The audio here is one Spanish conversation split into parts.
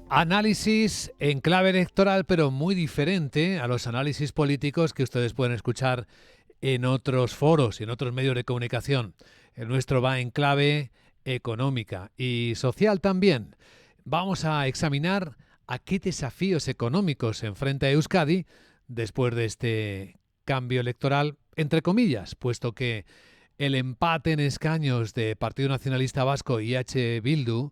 Análisis en clave electoral, pero muy diferente a los análisis políticos que ustedes pueden escuchar en otros foros y en otros medios de comunicación. El nuestro va en clave económica y social también. Vamos a examinar a qué desafíos económicos se enfrenta Euskadi después de este cambio electoral, entre comillas, puesto que el empate en escaños de Partido Nacionalista Vasco y H. Bildu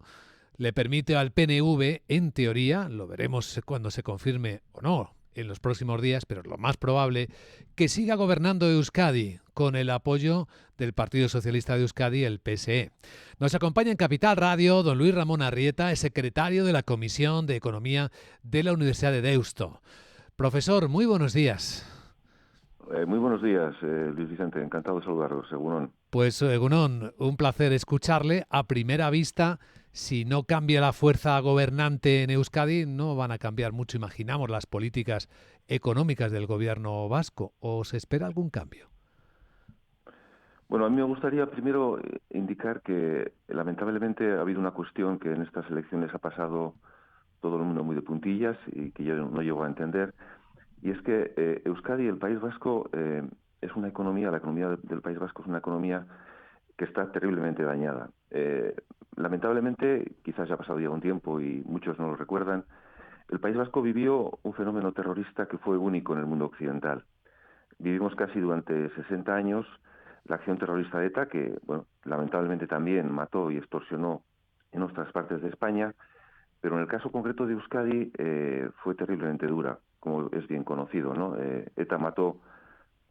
le permite al PNV, en teoría, lo veremos cuando se confirme o no en los próximos días, pero es lo más probable, que siga gobernando Euskadi con el apoyo del Partido Socialista de Euskadi, el PSE. Nos acompaña en Capital Radio don Luis Ramón Arrieta, es secretario de la Comisión de Economía de la Universidad de Deusto. Profesor, muy buenos días. Muy buenos días, Luis Vicente. Encantado de saludaros, Egunon. Pues, Gunón, un placer escucharle. A primera vista, si no cambia la fuerza gobernante en Euskadi, no van a cambiar mucho, imaginamos, las políticas económicas del gobierno vasco. ¿O se espera algún cambio? Bueno, a mí me gustaría primero indicar que lamentablemente ha habido una cuestión que en estas elecciones ha pasado todo el mundo muy de puntillas y que yo no llego a entender, y es que Euskadi, el País Vasco, es una economía, la economía del País Vasco es una economía que está terriblemente dañada. Lamentablemente, quizás ya ha pasado ya un tiempo y muchos no lo recuerdan, el País Vasco vivió un fenómeno terrorista que fue único en el mundo occidental. Vivimos casi durante 60 años la acción terrorista de ETA, que, bueno, lamentablemente también mató y extorsionó en otras partes de España, pero en el caso concreto de Euskadi fue terriblemente dura, como es bien conocido, ¿no? ETA mató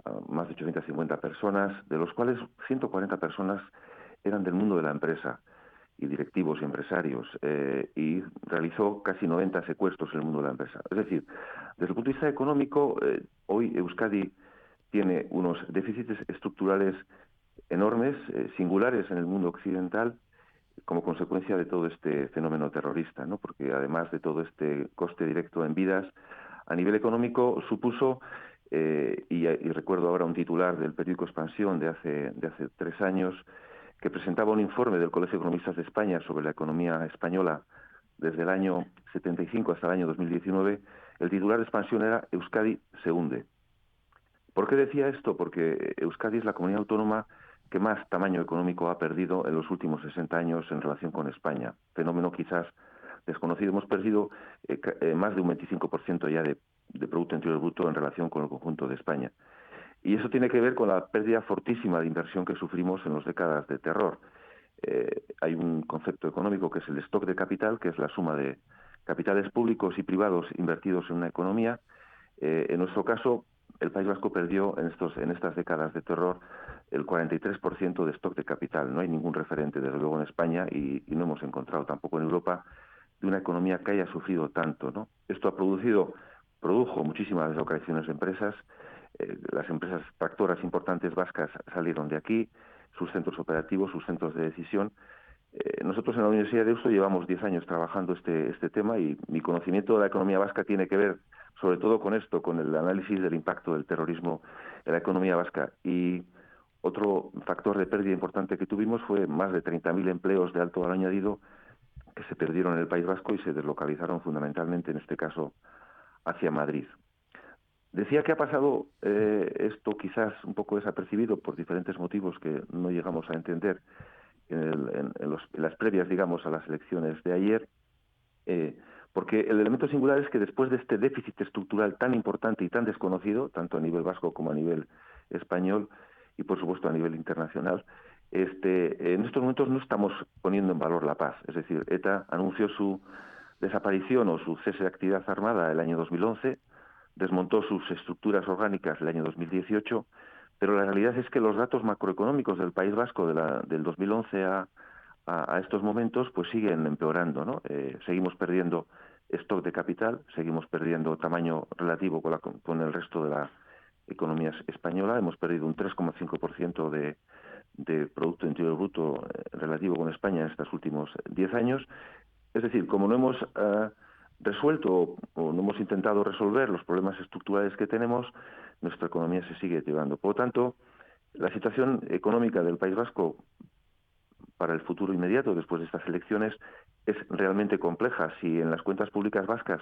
a más de 850 personas, de los cuales 140 personas eran del mundo de la empresa, y directivos y empresarios, y realizó casi 90 secuestros en el mundo de la empresa. Es decir, desde el punto de vista económico, hoy Euskadi tiene unos déficits estructurales enormes, singulares en el mundo occidental, como consecuencia de todo este fenómeno terrorista, ¿no? Porque además de todo este coste directo en vidas, a nivel económico supuso, y recuerdo ahora un titular del periódico Expansión de hace 3 años, que presentaba un informe del Colegio de Economistas de España sobre la economía española desde el año 75 hasta el año 2019, el titular de Expansión era Euskadi se hunde. ¿Por qué decía esto? Porque Euskadi es la comunidad autónoma que más tamaño económico ha perdido en los últimos 60 años en relación con España. Fenómeno quizás desconocido. Hemos perdido más de un 25% ya de Producto Interior Bruto en relación con el conjunto de España. Y eso tiene que ver con la pérdida fortísima de inversión que sufrimos en las décadas de terror. Hay un concepto económico que es el stock de capital, que es la suma de capitales públicos y privados invertidos en una economía. En nuestro caso, el País Vasco perdió en estas décadas de terror el 43% de stock de capital. No hay ningún referente, desde luego, en España y no hemos encontrado tampoco en Europa de una economía que haya sufrido tanto, ¿no? Esto produjo muchísimas deslocalizaciones de empresas. Las empresas tractoras importantes vascas salieron de aquí, sus centros operativos, sus centros de decisión. Nosotros en la Universidad de Deusto llevamos 10 años trabajando este tema y mi conocimiento de la economía vasca tiene que ver sobre todo con esto, con el análisis del impacto del terrorismo en la economía vasca. Y otro factor de pérdida importante que tuvimos fue más de 30.000 empleos de alto valor añadido que se perdieron en el País Vasco y se deslocalizaron fundamentalmente, en este caso, hacia Madrid. Decía que ha pasado esto quizás un poco desapercibido por diferentes motivos que no llegamos a entender en las previas, digamos, a las elecciones de ayer, porque el elemento singular es que después de este déficit estructural tan importante y tan desconocido, tanto a nivel vasco como a nivel español y por supuesto a nivel internacional, en estos momentos no estamos poniendo en valor la paz. Es decir, ETA anunció su desaparición o su cese de actividad armada el año 2011, desmontó sus estructuras orgánicas el año 2018, pero la realidad es que los datos macroeconómicos del País Vasco del 2011 a estos momentos pues siguen empeorando, ¿no? Seguimos perdiendo stock de capital, seguimos perdiendo tamaño relativo con el resto de la economía española, hemos perdido un 3,5% de Producto Interior Bruto relativo con España en estos últimos 10 años. Es decir, como no hemos resuelto o no hemos intentado resolver los problemas estructurales que tenemos, nuestra economía se sigue deteriorando. Por lo tanto, la situación económica del País Vasco para el futuro inmediato, después de estas elecciones, es realmente compleja. Si en las cuentas públicas vascas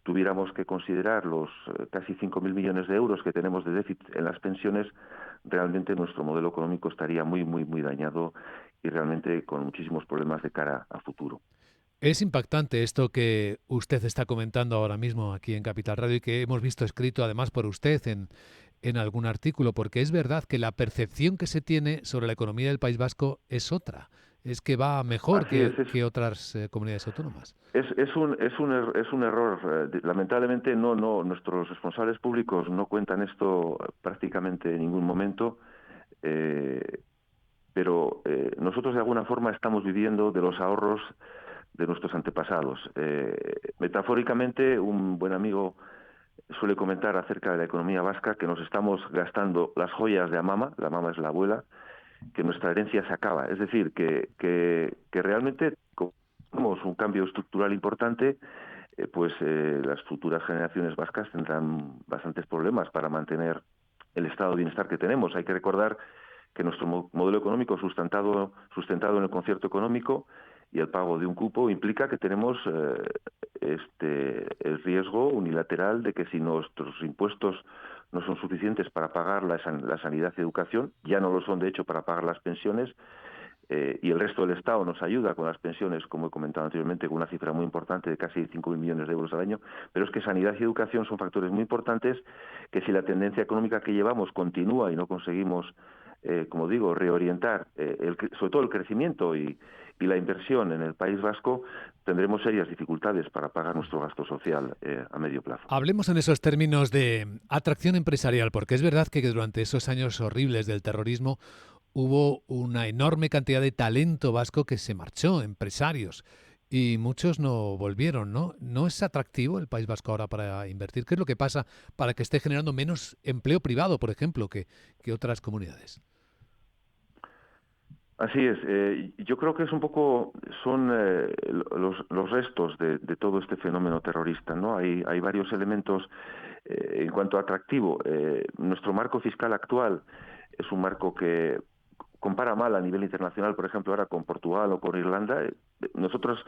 tuviéramos que considerar los casi 5.000 millones de euros que tenemos de déficit en las pensiones, realmente nuestro modelo económico estaría muy, muy, muy dañado y realmente con muchísimos problemas de cara a futuro. Es impactante esto que usted está comentando ahora mismo aquí en Capital Radio y que hemos visto escrito además por usted en algún artículo, porque es verdad que la percepción que se tiene sobre la economía del País Vasco es otra, es que va mejor Así que otras comunidades autónomas. es un error. Lamentablemente nuestros responsables públicos no cuentan esto prácticamente en ningún momento, eh, pero nosotros de alguna forma estamos viviendo de los ahorros de nuestros antepasados. Metafóricamente, un buen amigo suele comentar acerca de la economía vasca que nos estamos gastando las joyas de Amama, la Amama es la abuela, que nuestra herencia se acaba. Es decir, que realmente tenemos un cambio estructural importante, las futuras generaciones vascas tendrán bastantes problemas para mantener el estado de bienestar que tenemos. Hay que recordar que nuestro modelo económico sustentado en el concierto económico y el pago de un cupo implica que tenemos el riesgo unilateral de que si nuestros impuestos no son suficientes para pagar la sanidad y educación, ya no lo son de hecho para pagar las pensiones, y el resto del Estado nos ayuda con las pensiones, como he comentado anteriormente, con una cifra muy importante de casi 5.000 millones de euros al año, pero es que sanidad y educación son factores muy importantes que si la tendencia económica que llevamos continúa y no conseguimos, como digo, reorientar sobre todo el crecimiento y la inversión en el País Vasco, tendremos serias dificultades para pagar nuestro gasto social a medio plazo. Hablemos en esos términos de atracción empresarial, porque es verdad que durante esos años horribles del terrorismo hubo una enorme cantidad de talento vasco que se marchó, empresarios, y muchos no volvieron, ¿no? ¿No es atractivo el País Vasco ahora para invertir? ¿Qué es lo que pasa para que esté generando menos empleo privado, por ejemplo, que otras comunidades? Así es. Yo creo que es un poco, son los restos de todo este fenómeno terrorista, ¿no? Hay varios elementos en cuanto a atractivo. Nuestro marco fiscal actual es un marco que compara mal a nivel internacional, por ejemplo, ahora con Portugal o con Irlanda. Nosotros,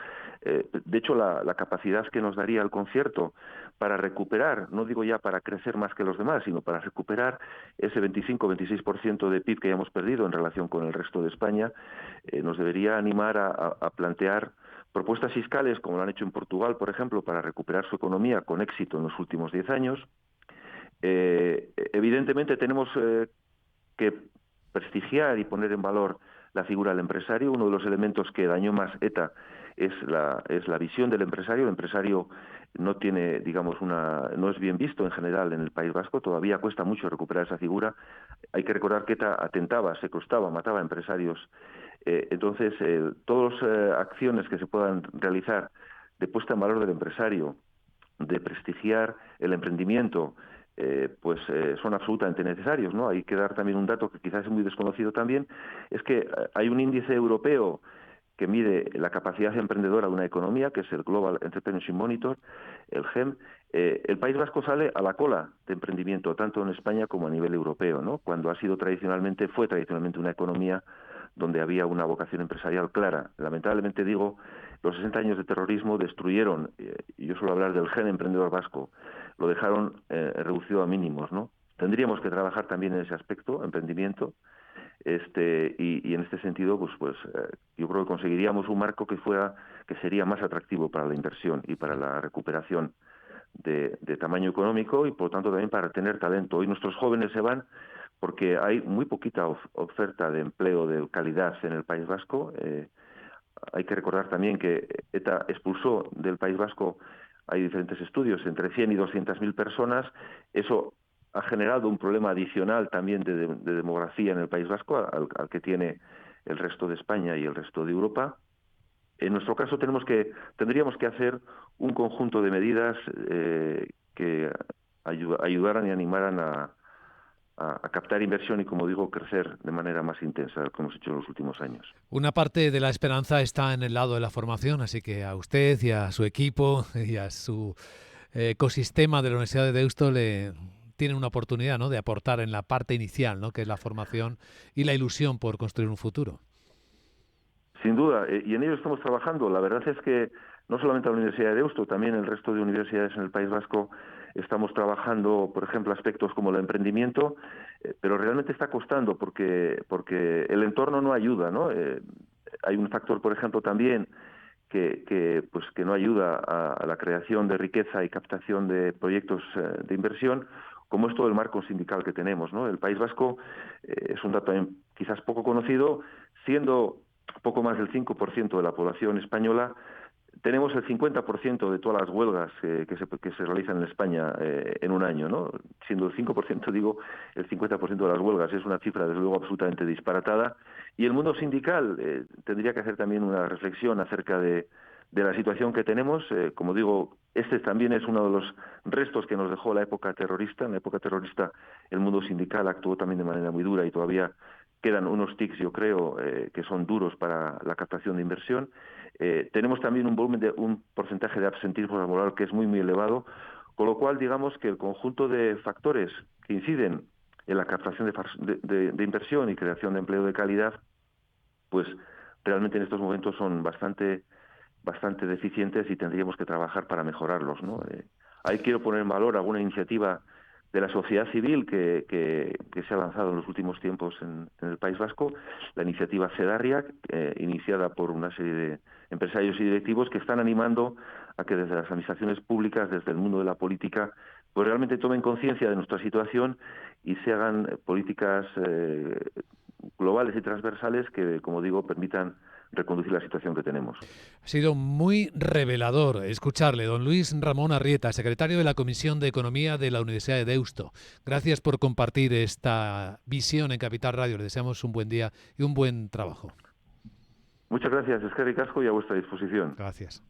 de hecho, la capacidad que nos daría el concierto para recuperar, no digo ya para crecer más que los demás, sino para recuperar ese 25-26% de PIB que ya hemos perdido en relación con el resto de España, nos debería animar a plantear propuestas fiscales, como lo han hecho en Portugal, por ejemplo, para recuperar su economía con éxito en los últimos 10 años. Evidentemente tenemos que prestigiar y poner en valor la figura del empresario. Uno de los elementos que dañó más ETA es la visión del empresario. El empresario no tiene, digamos, no es bien visto en general en el País Vasco. Todavía cuesta mucho recuperar esa figura. Hay que recordar que ETA atentaba, secuestraba, mataba a empresarios. Entonces, todas las acciones que se puedan realizar de puesta en valor del empresario, de prestigiar el emprendimiento, son absolutamente necesarios, ¿no? Hay que dar también un dato que quizás es muy desconocido también, es que hay un índice europeo que mide la capacidad emprendedora de una economía, que es el Global Entrepreneurship Monitor, el GEM. El País Vasco sale a la cola de emprendimiento, tanto en España como a nivel europeo, ¿no? Cuando fue tradicionalmente una economía donde había una vocación empresarial clara. Lamentablemente digo, los 60 años de terrorismo destruyeron, y yo suelo hablar del gen emprendedor vasco, lo dejaron reducido a mínimos, ¿no? Tendríamos que trabajar también en ese aspecto, emprendimiento, y en este sentido, yo creo que conseguiríamos un marco que sería más atractivo para la inversión y para la recuperación de tamaño económico y por lo tanto también para tener talento. Hoy nuestros jóvenes se van porque hay muy poquita oferta de empleo de calidad en el País Vasco. Hay que recordar también que ETA expulsó del País Vasco, hay diferentes estudios, entre 100 y 200.000 personas. Eso ha generado un problema adicional también de demografía en el País Vasco, al que tiene el resto de España y el resto de Europa. En nuestro caso tendríamos que hacer un conjunto de medidas que ayudaran y animaran a captar inversión y, como digo, crecer de manera más intensa de lo que hemos hecho en los últimos años. Una parte de la esperanza está en el lado de la formación, así que a usted y a su equipo y a su ecosistema de la Universidad de Deusto le tienen una oportunidad, ¿no?, de aportar en la parte inicial, ¿no?, que es la formación y la ilusión por construir un futuro. Sin duda, y en ello estamos trabajando. La verdad es que no solamente la Universidad de Deusto, también el resto de universidades en el País Vasco estamos trabajando, por ejemplo, aspectos como el emprendimiento, pero realmente está costando porque el entorno no ayuda, ¿no? Hay un factor, por ejemplo, también que no ayuda a la creación de riqueza y captación de proyectos de inversión, como es todo el marco sindical que tenemos, ¿no? El País Vasco es un dato también quizás poco conocido, siendo poco más del 5% de la población española, tenemos el 50% de todas las huelgas que se realizan en España en un año, ¿no? Siendo el 5%, digo, el 50% de las huelgas es una cifra, desde luego, absolutamente disparatada. Y el mundo sindical tendría que hacer también una reflexión acerca de la situación que tenemos. Como digo, este también es uno de los restos que nos dejó la época terrorista. En la época terrorista el mundo sindical actuó también de manera muy dura y todavía quedan unos tics, yo creo, que son duros para la captación de inversión. Tenemos también un porcentaje de absentismo laboral que es muy, muy elevado, con lo cual, digamos que el conjunto de factores que inciden en la captación de inversión y creación de empleo de calidad, pues realmente en estos momentos son bastante deficientes y tendríamos que trabajar para mejorarlos, ¿no? Ahí quiero poner en valor alguna iniciativa de la sociedad civil que se ha lanzado en los últimos tiempos en el País Vasco, la iniciativa CEDARRIAC, iniciada por una serie de empresarios y directivos que están animando a que desde las administraciones públicas, desde el mundo de la política, pues realmente tomen conciencia de nuestra situación y se hagan políticas globales y transversales que, como digo, permitan reconducir la situación que tenemos. Ha sido muy revelador escucharle, don Luis Ramón Arrieta, secretario de la Comisión de Economía de la Universidad de Deusto. Gracias por compartir esta visión en Capital Radio. Le deseamos un buen día y un buen trabajo. Muchas gracias, Eskerrik asko, y a vuestra disposición. Gracias.